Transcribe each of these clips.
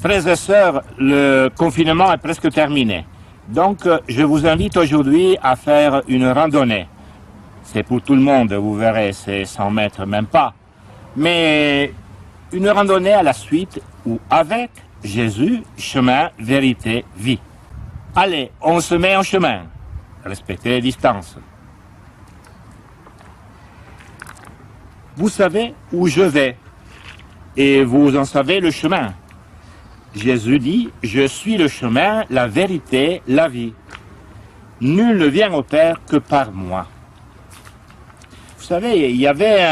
Frères et sœurs, le confinement est presque terminé. Donc, je vous invite aujourd'hui à faire une randonnée. C'est pour tout le monde, vous verrez, c'est 100 mètres, même pas. Mais une randonnée à la suite ou avec Jésus, chemin, vérité, vie. Allez, on se met en chemin. Respectez les distances. Vous savez où je vais et vous en savez le chemin. Jésus dit, je suis le chemin, la vérité, la vie. Nul ne vient au Père que par moi. Vous savez, il y avait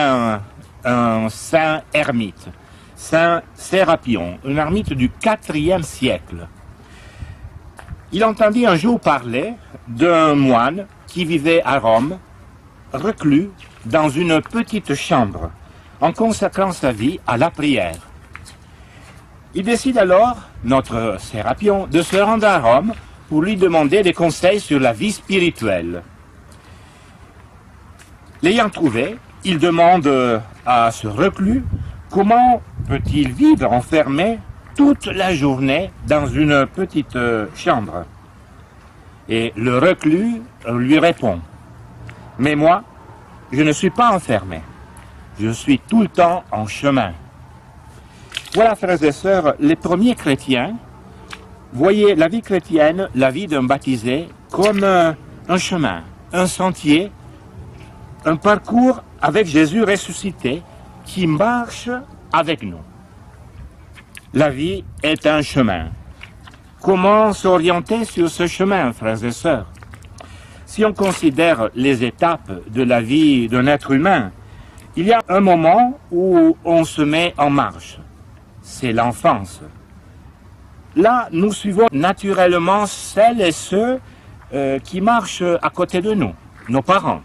un saint ermite, saint Sérapion, un ermite du IVe siècle. Il entendit un jour parler d'un moine qui vivait à Rome, reclus dans une petite chambre, en consacrant sa vie à la prière. Il décide alors, notre Sérapion, de se rendre à Rome pour lui demander des conseils sur la vie spirituelle. L'ayant trouvé, il demande à ce reclus comment peut-il vivre enfermé toute la journée dans une petite chambre. Et le reclus lui répond, « Mais moi, je ne suis pas enfermé, je suis tout le temps en chemin. » Voilà, frères et sœurs, les premiers chrétiens voyaient la vie chrétienne, la vie d'un baptisé, comme un chemin, un sentier, un parcours avec Jésus ressuscité qui marche avec nous. La vie est un chemin. Comment s'orienter sur ce chemin, frères et sœurs? Si on considère les étapes de la vie d'un être humain, il y a un moment où on se met en marche. C'est l'enfance. Là, nous suivons naturellement celles et ceux qui marchent à côté de nous, nos parents.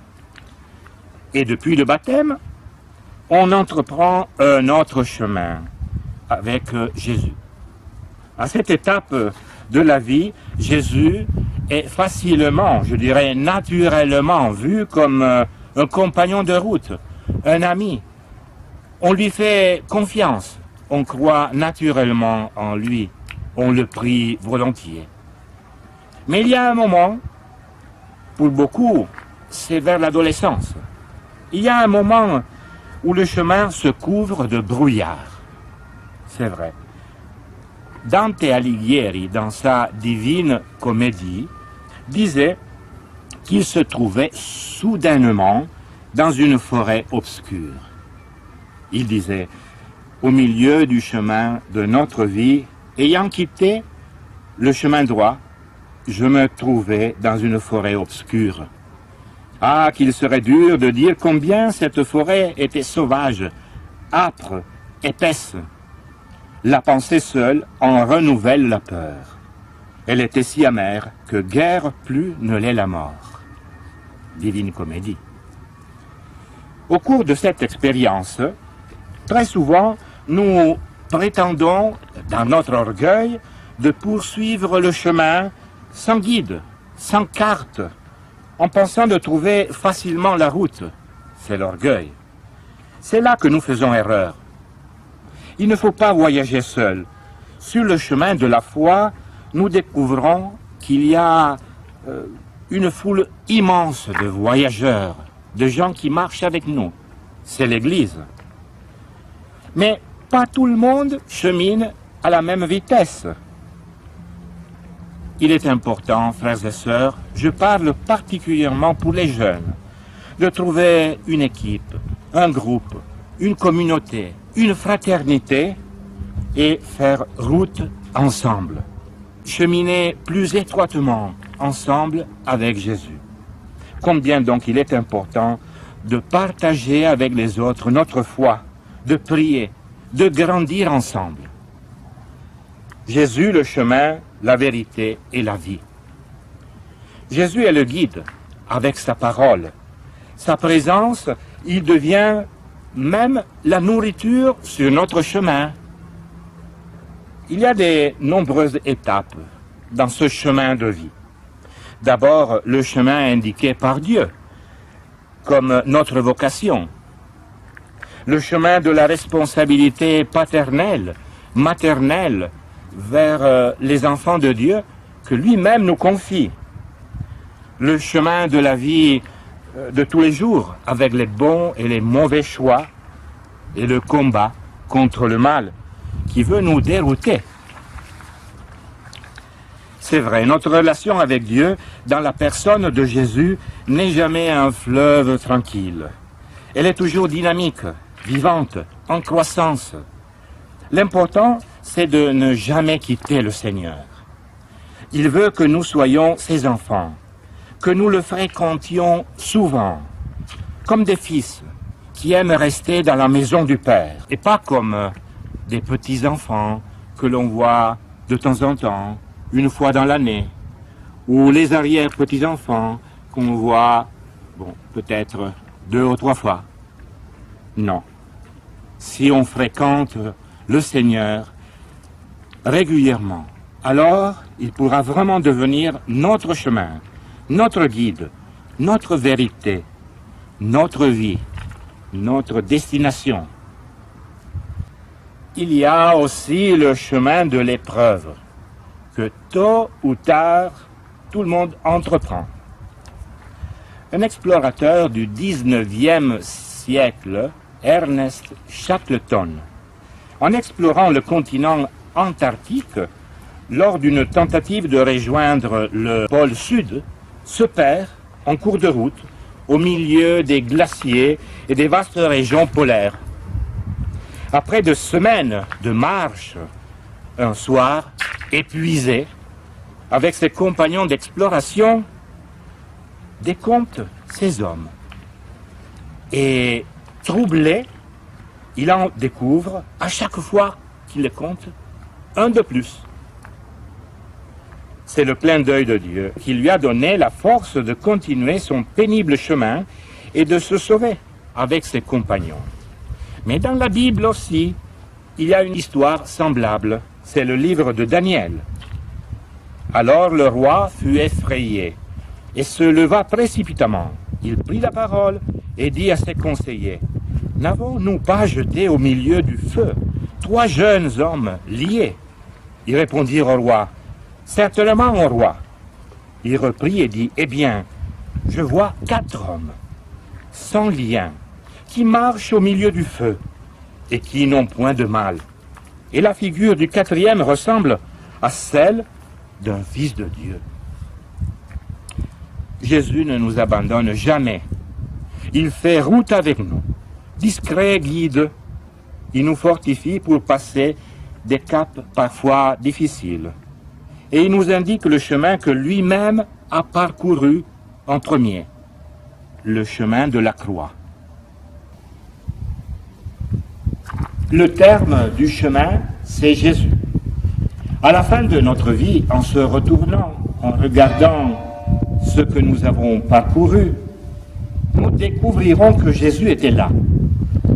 Et depuis le baptême, on entreprend un autre chemin avec Jésus. À cette étape de la vie, Jésus est facilement, je dirais naturellement, vu comme un compagnon de route, un ami. On lui fait confiance. On croit naturellement en lui, on le prie volontiers. Mais il y a un moment, pour beaucoup, c'est vers l'adolescence. Il y a un moment où le chemin se couvre de brouillard. C'est vrai. Dante Alighieri, dans sa Divine Comédie, disait qu'il se trouvait soudainement dans une forêt obscure. Il disait, au milieu du chemin de notre vie, ayant quitté le chemin droit, je me trouvais dans une forêt obscure. Ah, qu'il serait dur de dire combien cette forêt était sauvage, âpre, épaisse. La pensée seule en renouvelle la peur. Elle était si amère que guère plus ne l'est la mort. Divine Comédie. Au cours de cette expérience, très souvent, nous prétendons, dans notre orgueil, de poursuivre le chemin sans guide, sans carte, en pensant de trouver facilement la route. C'est l'orgueil. C'est là que nous faisons erreur. Il ne faut pas voyager seul. Sur le chemin de la foi, nous découvrons qu'il y a une foule immense de voyageurs, de gens qui marchent avec nous. C'est l'Église. Mais pas tout le monde chemine à la même vitesse. Il est important, frères et sœurs, je parle particulièrement pour les jeunes, de trouver une équipe, un groupe, une communauté, une fraternité et faire route ensemble. Cheminer plus étroitement ensemble avec Jésus. Combien donc il est important de partager avec les autres notre foi, de prier, de grandir ensemble. Jésus, le chemin, la vérité et la vie. Jésus est le guide avec sa parole. Sa présence, il devient même la nourriture sur notre chemin. Il y a de nombreuses étapes dans ce chemin de vie. D'abord, le chemin indiqué par Dieu, comme notre vocation. Le chemin de la responsabilité paternelle, maternelle, vers les enfants de Dieu que lui-même nous confie. Le chemin de la vie de tous les jours, avec les bons et les mauvais choix, et le combat contre le mal qui veut nous dérouter. C'est vrai, notre relation avec Dieu, dans la personne de Jésus, n'est jamais un fleuve tranquille. Elle est toujours dynamique, vivante, en croissance. L'important, c'est de ne jamais quitter le Seigneur. Il veut que nous soyons ses enfants, que nous le fréquentions souvent, comme des fils qui aiment rester dans la maison du Père, et pas comme des petits-enfants que l'on voit de temps en temps, une fois dans l'année, ou les arrière-petits-enfants qu'on voit, peut-être 2 ou 3 fois. Non. Si on fréquente le Seigneur régulièrement, alors il pourra vraiment devenir notre chemin, notre guide, notre vérité, notre vie, notre destination. Il y a aussi le chemin de l'épreuve, que tôt ou tard, tout le monde entreprend. Un explorateur du 19e siècle, Ernest Shackleton, en explorant le continent antarctique, lors d'une tentative de rejoindre le pôle sud, se perd en cours de route au milieu des glaciers et des vastes régions polaires. Après 2 semaines de marche, un soir, épuisé, avec ses compagnons d'exploration, décompte ses hommes. Et troublé, il en découvre, à chaque fois qu'il les compte, un de plus. C'est le clin d'œil de Dieu qui lui a donné la force de continuer son pénible chemin et de se sauver avec ses compagnons. Mais dans la Bible aussi, il y a une histoire semblable. C'est le livre de Daniel. Alors le roi fut effrayé et se leva précipitamment. Il prit la parole et dit à ses conseillers, « N'avons-nous pas jeté au milieu du feu 3 jeunes hommes liés ?» Ils répondirent au roi, « Certainement, mon roi. » Il reprit et dit, « Eh bien, je vois 4 hommes, sans lien, qui marchent au milieu du feu et qui n'ont point de mal. Et la figure du 4e ressemble à celle d'un fils de Dieu. » Jésus ne nous abandonne jamais. Il fait route avec nous, discret guide. Il nous fortifie pour passer des caps parfois difficiles. Et il nous indique le chemin que lui-même a parcouru en premier, le chemin de la croix. Le terme du chemin, c'est Jésus. À la fin de notre vie, en se retournant, en regardant ce que nous avons parcouru, nous découvrirons que Jésus était là,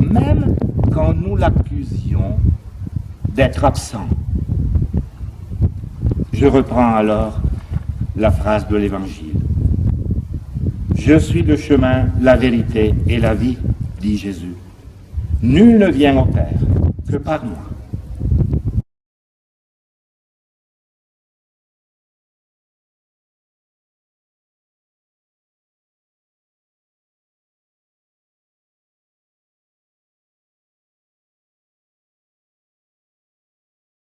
même quand nous l'accusions d'être absent. Je reprends alors la phrase de l'Évangile. « Je suis le chemin, la vérité et la vie, dit Jésus. Nul ne vient au Père que par moi. »